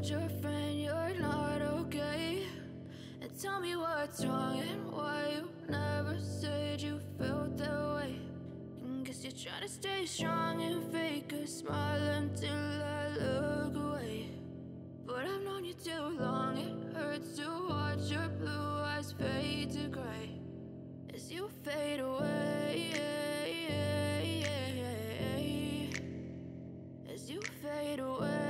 told your friend you're not okay? And tell me what's wrong and why you never said you felt that way. Guess you're trying to stay strong and fake a smile until I look away. But I've known you too long, it hurts to watch your blue eyes fade to gray as you fade away. As you fade away.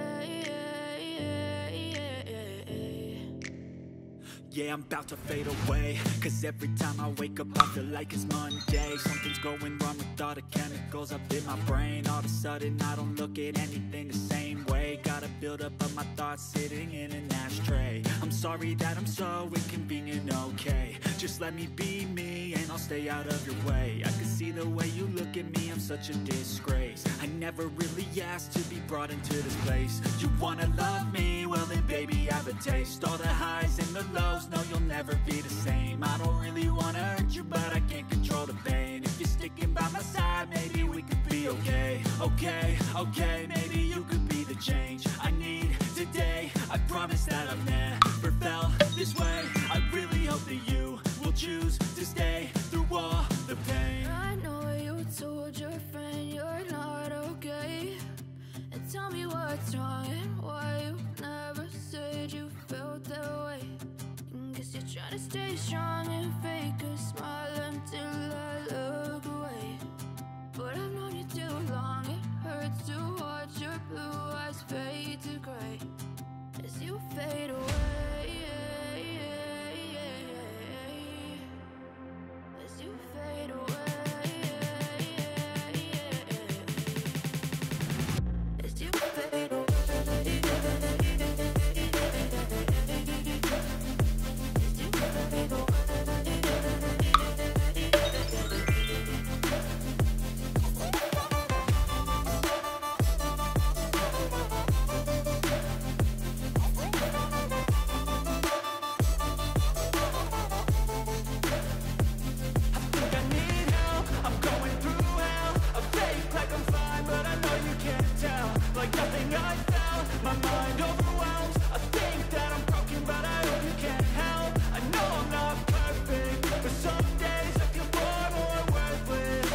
Yeah, I'm about to fade away, cause every time I wake up I feel like it's Monday. Something's going wrong with all the chemicals up in my brain. All of a sudden I don't look at anything the same way. Got a buildup of my thoughts sitting in an ashtray. I'm sorry that I'm so inconvenient, okay? Just let me be me and I'll stay out of your way. I can see the way you look at me, I'm such a disgrace. I never really asked to be brought into this place. You wanna love me? Well then baby I have a taste. All the highs and the lows, no you'll never be the same. I don't really wanna hurt you but I can't control the pain. If you're sticking by my side maybe we could be okay. Okay, maybe you could be the change I need today. I promise that I've never felt this way. I really hope that you will choose to stay through all the pain. I know you told your friend you're not okay. And tell me what's wrong and why you never said you felt that way. Guess you're trying to stay strong and fake a smile until I look away. But I've known you too long, it hurts to watch your blue eyes fade to gray as you fade away. As you fade away. As you fade away. Like nothing I felt, my mind overwhelms. I think that I'm broken, but I hope you can't help. I know I'm not perfect, but some days I feel far more worthless.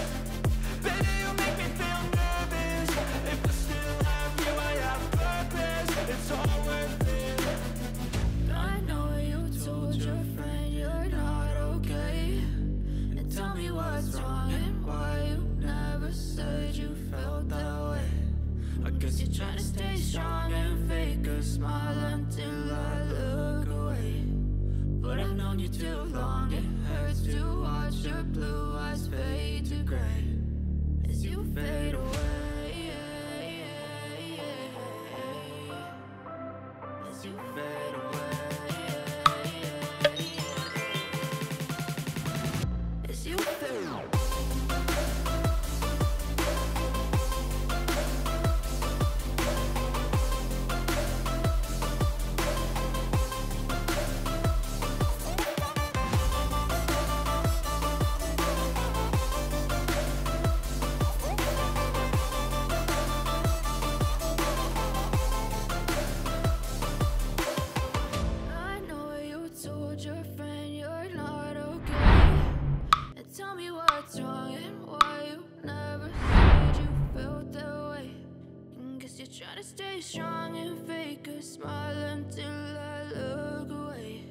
Baby, you make me feel nervous. If I still have you, I have purpose. It's all worth it. I know you told your friend you're not okay. And tell me what's wrong and why you never said you felt that way. I guess you're trying to stay strong and fake a smile until I look away. But I've known you too long, it hurts to watch your blue eyes fade to gray as you fade away. As you fade away. As you fade away. You're trying to stay strong and fake a smile until I look away.